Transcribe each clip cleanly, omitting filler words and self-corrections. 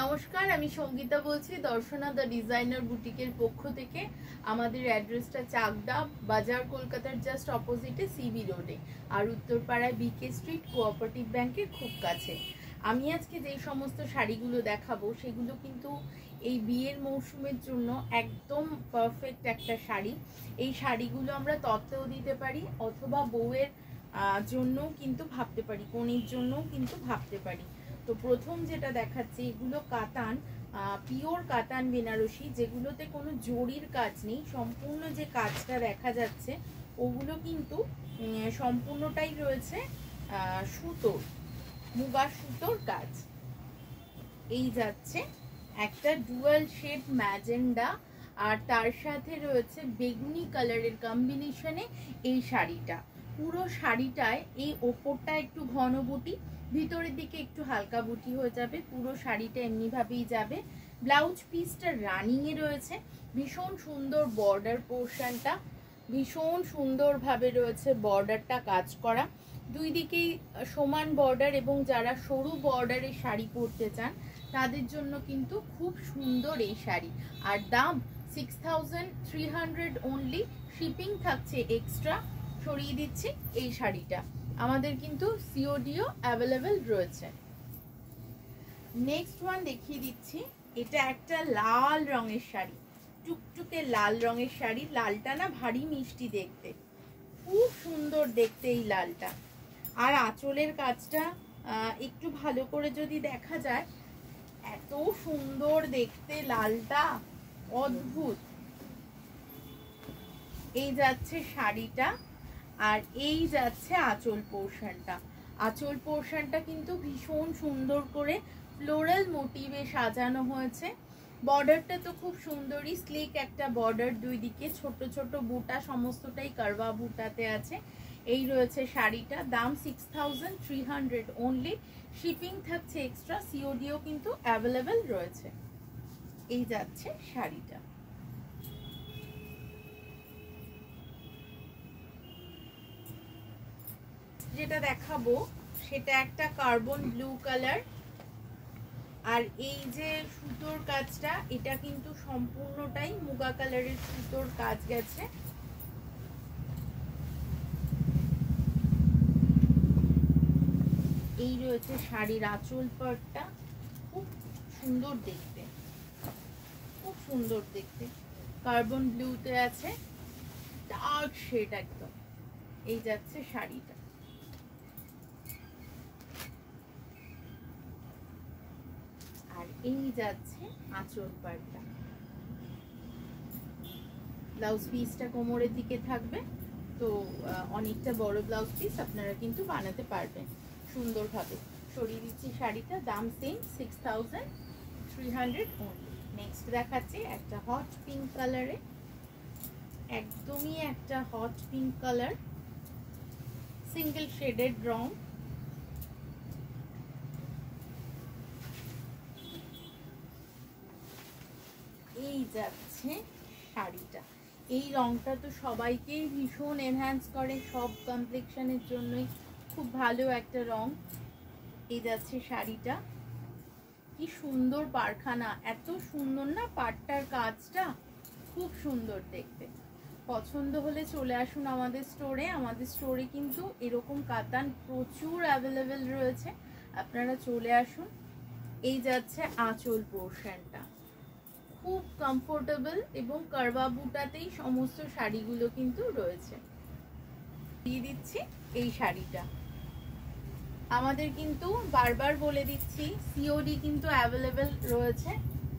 নমস্কার, আমি সঙ্গীতা বলছি দর্শনা দ্য ডিজাইনার বুটিকের পক্ষ থেকে। আমাদের অ্যাড্রেসটা চাকদা বাজার, কলকাতার জাস্ট অপোজিটে সিবি রোডে, আর উত্তরপাড়ায় বিকে স্ট্রিট, কোঅপারেটিভ ব্যাংকের খুব কাছে। আমি আজকে যেই সমস্ত শাড়িগুলো দেখাবো সেগুলো কিন্তু এই বিয়ের মৌসুমের জন্য একদম পারফেক্ট একটা শাড়ি। এই শাড়িগুলো আমরা তত্ত্বেও দিতে পারি অথবা বউয়ের জন্যও কিন্তু ভাবতে পারি, কনের জন্যও কিন্তু ভাবতে পারি। তো প্রথম যেটা দেখাচ্ছি, এগুলো কাতান, পিওর কাতান বেনারসি, যেগুলোতে কোনো জরির কাজ নেই। সম্পূর্ণ যে কাজটা দেখা যাচ্ছে ওগুলো কিন্তু সম্পূর্ণটাই রয়েছে সুতোর, মুগা সুতোর কাজ। এই যাচ্ছে একটা ডুয়াল শেড ম্যাজেন্ডা, আর তার সাথে রয়েছে বেগুনি কালারের কম্বিনেশনে এই শাড়িটা। পুরো শাড়িটায় এই ওপরটা একটু ঘন বুটি, ভিতরের দিকে একটু হালকা বুটি হয়ে যাবে। পুরো শাড়িটা এমনিভাবেই যাবে। ব্লাউজ পিসটা রানিংয়ে রয়েছে। ভীষণ সুন্দর বর্ডার পোর্শনটা, ভীষণ সুন্দরভাবে রয়েছে বর্ডারটা কাজ করা, দুই দিকেই সমান বর্ডার। এবং যারা সরু বর্ডারের শাড়ি পরতে চান তাদের জন্য কিন্তু খুব সুন্দর এই শাড়ি। আর দাম 6300 অনলি, শিপিং থাকছে এক্সট্রা। সরিয়ে দিচ্ছি এই শাড়িটা। আমাদের কিন্তু সিওডিও অ্যাভেলেবেল রয়েছে। নেক্সট ওয়ান দেখিয়ে দিচ্ছি, এটা একটা লাল রঙের শাড়ি, টুকটুকে লাল রঙের শাড়ি। লালটা না ভারী মিষ্টি দেখতে, খুব সুন্দর দেখতে এই লালটা। আর আঁচলের কাজটা একটু ভালো করে যদি দেখা যায়, এত সুন্দর দেখতে লালটা, অদ্ভুত। এই যাচ্ছে শাড়িটা, আর এই যাচ্ছে আঁচল পোর্শনটা। আঁচল পোর্শনটা কিন্তু ভীষণ সুন্দর করে ফ্লোরাল মোটিভে সাজানো হয়েছে। বর্ডারটা তো খুব সুন্দরই, স্লিক একটা বর্ডার, দুই দিকে ছোট ছোট বুটা, সমস্তটাই কারবা বুটাতে আছে। এই রয়েছে শাড়িটা। দাম 6300 অনলি, শিপিং থাকছে এক্সট্রা, সিওডিও কিন্তু অ্যাভেলেবেল রয়েছে। এই যাচ্ছে শাড়িটা। যেটা দেখাবো সেটা একটা কার্বন ব্লু কালার, আর এই যে সুতোর কাজটা, এটা কিন্তু সম্পূর্ণটাই মুগা কালারের সুতোর কাজ গেছে। এই রয়েছে শাড়ির আঁচল পাটটা, খুব সুন্দর দেখতে, খুব সুন্দর দেখতে। কার্বন ব্লুতে আছে, ডার্ক শেড একদম। এই যাচ্ছে শাড়িটা। আর এই যাচ্ছে আঁচল পাটটা। ব্লাউজ পিসটা কোমরের দিকে থাকবে, তো অনেকটা বড় ব্লাউজ পিস আপনারা কিন্তু বানাতে পারবেন সুন্দরভাবে। সরিয়ে দিচ্ছি শাড়িটা। দাম সেম 6300 অনলি। নেক্সট দেখাচ্ছি একটা হট পিঙ্ক কালারে, একদমই একটা hot pink colour, single shaded রং। এই যাচ্ছে শাড়িটা। এই রংটা তো সবাইকেই ভীষণ এনহ্যান্স করে, সব কমপ্লেকশনের জন্যই খুব ভালো একটা রং। এই যাচ্ছে শাড়িটা। কি সুন্দর পাড়খানা, এত সুন্দর না পাড়টার কাজটা, খুব সুন্দর দেখতে। পছন্দ হলে চলে আসুন আমাদের স্টোরে। আমাদের স্টোরে কিন্তু এরকম কাতান প্রচুর অ্যাভেলেবেল রয়েছে, আপনারা চলে আসুন। এই যাচ্ছে আঁচল পোর্শনটা, খুব কমফোর্টেবল, এবং কারবা বুটাতেই সমস্ত শাড়িগুলো কিন্তু রয়েছে। দিয়ে দিচ্ছি এই শাড়িটা। আমাদের কিন্তু বারবার বলে দিচ্ছি, সিওডি কিন্তু অ্যাভেলেবেল রয়েছে।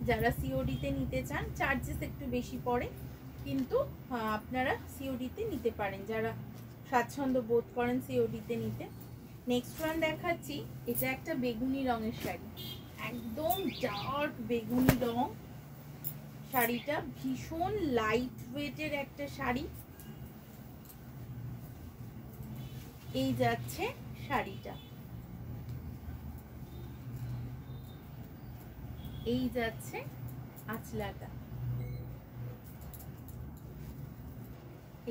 যারা সিওডিতে নিতে চান, চার্জেস একটু বেশি পড়ে, কিন্তু আপনারা সিওডিতে নিতে পারেন যারা স্বাচ্ছন্দ্য বোধ করেন সিওডিতে নিতে। নেক্সট ওয়ান দেখাচ্ছি, এটা একটা বেগুনি রঙের শাড়ি, একদম ডার্ক বেগুনি রং। শাড়িটা ভীষণ লাইট ওয়েটের একটা শাড়ি। এই যাচ্ছে শাড়িটা। এই যাচ্ছে আঁচলাটা।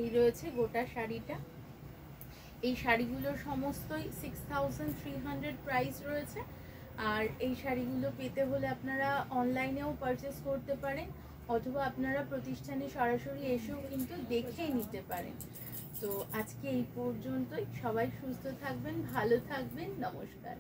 এই রয়েছে গোটা শাড়িটা। এই শাড়িগুলোর সমস্তই 6300 প্রাইস রয়েছে। আর এই শাড়িগুলো পেতে হলে আপনারা অনলাইনেও পারচেস করতে পারেন, অথবা আপনারা প্রতিষ্ঠানে সরাসরি এসেও কিন্তু দেখেই নিতে পারেন। তো আজকে এই পর্যন্তই। সবাই সুস্থ থাকবেন, ভালো থাকবেন। নমস্কার।